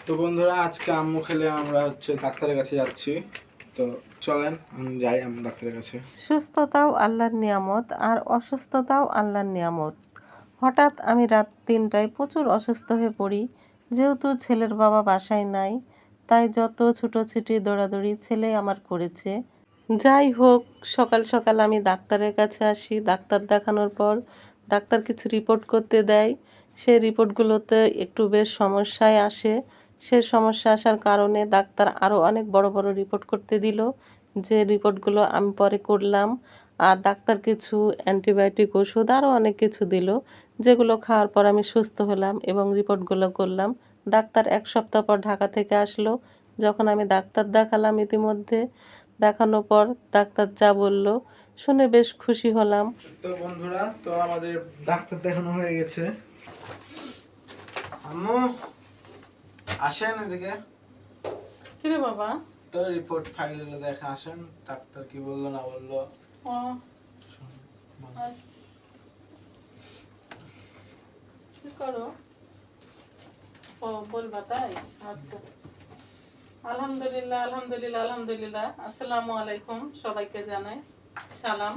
তো বন্ধুরা, আজকে আম্মু খেলে আমরা ডাক্তারের কাছে যাচ্ছি। তো চলেন যাই আমরা ডাক্তারের কাছে। সুস্থতাও আল্লাহর নিয়ামত আর অসুস্থতাও আল্লাহর নিয়ামত। হঠাৎ আমি রাত 3টায় প্রচুর অসুস্থ হয়ে পড়ি। যেহেতু ছেলের বাবা বাসায় নাই, তাই যত ছুটোছুটি দৌড়াদৌড়ি ছেলে আমার করেছে। যাই হোক, সকাল সকাল আমি ডাক্তারের কাছে আসি। ডাক্তার দেখানোর পর ডাক্তার কিছু রিপোর্ট করতে দেয়। সেই রিপোর্টগুলোতে একটু বেশ সমস্যায় আসে। সে সমস্যা আসার কারণে ডাক্তার আরও অনেক বড় বড় রিপোর্ট করতে দিল, যে রিপোর্টগুলো আমি পরে করলাম। আর ডাক্তার কিছু অ্যান্টিবায়োটিক ওষুধ আরও অনেক কিছু দিল, যেগুলো খাওয়ার পর আমি সুস্থ হলাম এবং রিপোর্টগুলো করলাম। ডাক্তার 1 সপ্তাহ পর ঢাকা থেকে আসলো। যখন আমি ডাক্তার দেখালাম, ইতিমধ্যে দেখানোর পর ডাক্তার যা বলল শুনে বেশ খুশি হলাম। তো বন্ধুরা, তো আমাদের ডাক্তার দেখানো হয়ে গেছে। আম্মু আসেন এদিকে। কিরে বাবা? তো রিপোর্ট ফাইলে দেখা আসেন, ডাক্তার কি বললো না বললো। ও কি করো? ও বলবা তাই? আচ্ছা, আলহামদুলিল্লাহ আলহামদুলিল্লাহ আলহামদুলিল্লাহ। আসসালামু আলাইকুম, সবাইকে জানাই সালাম।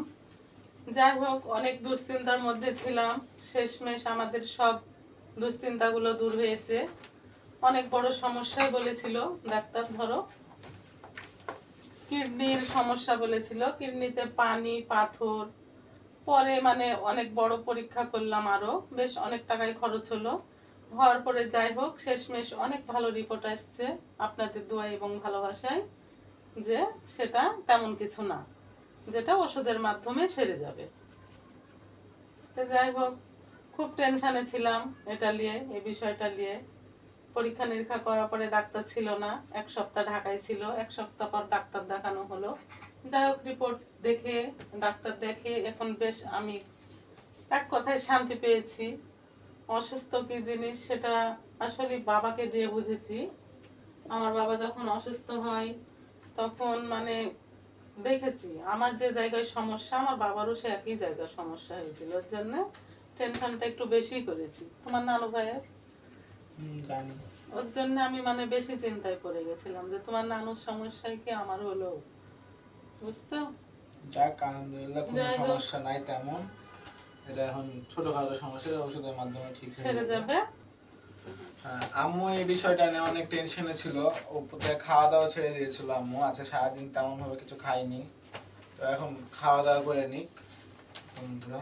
যাই হোক, অনেক দুশ্চিন্তার মধ্যে ছিলাম। শেষমেশ আমাদের সব দুশ্চিন্তাগুলো দূর হয়েছে। অনেক বড় সমস্যাই বলেছিল ডাক্তার। ধরো, কিডনির সমস্যা বলেছিল, কিডনিতে পানি পাথর। পরে অনেক বড় পরীক্ষা করলাম, আরো বেশ অনেক টাকাই খরচ হলো। হওয়ার পরে যাই হোক, শেষমেশ অনেক ভালো রিপোর্ট আসছে আপনাদের দোয়া এবং ভালোবাসায়, যে সেটা তেমন কিছু না, যেটা ওষুধের মাধ্যমে সেরে যাবে। তো যাই হোক, খুব টেনশনে ছিলাম এটা নিয়ে, এই বিষয়টা নিয়ে। পরীক্ষা নিরীক্ষা করার পরে ডাক্তার ছিল না, 1 সপ্তাহ ঢাকায় ছিল। 1 সপ্তাহ পর ডাক্তার দেখানো হলো। যাই হোক, রিপোর্ট দেখে ডাক্তার দেখে এখন বেশ আমি এক কথায় শান্তি পেয়েছি। অসুস্থ কি জিনিস সেটা আসলে বাবাকে দিয়ে বুঝেছি। আমার বাবা যখন অসুস্থ হয় তখন দেখেছি আমার যে জায়গায় সমস্যা, আমার বাবারও সে একই জায়গায় সমস্যা হয়েছিল। ওর জন্য টেনশনটা একটু বেশি করেছি। তোমার নানু ভাইয়ের জানি। ওর জন্য আমি বেশি চিন্তায় পড়ে গেছিলাম যে তোমার নানুর সমস্যায় কি আমার হলো, বুঝছো? যাক, আলহামদুলিল্লাহ কোনো সমস্যা নাই তেমন। এটা এখন ছোটখাটো সমস্যা, ওষুধের মাধ্যমে ঠিক সেরে যাবে। হ্যাঁ, আম্মু এই বিষয়টা নিয়ে অনেক টেনশনে ছিল। উপরে খাওয়া দাওয়া ছেড়ে দিয়েছিল আম্মু। আচ্ছা, সারাদিন তেমন ভাবে কিছু খাইনি। তো এখন খাওয়া দাওয়া করে নিক।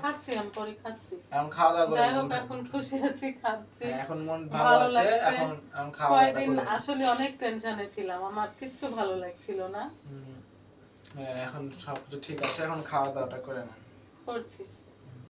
খাচ্ছি, আমি পরে খাচ্ছি। এখন খাওয়া দাওয়া করে যাই হোক, নিক। এখন খুশি আছি, খাচ্ছি। এখন মন ভালো আছে। এখন খাওয়া দাওয়া কয়েকদিন করে আসলে অনেক টেনশনে ছিলাম, আমার কিচ্ছু ভালো লাগছিল না। এখন সবকিছু ঠিক আছে, এখন খাওয়া দাওয়াটা করে নেন। করছি।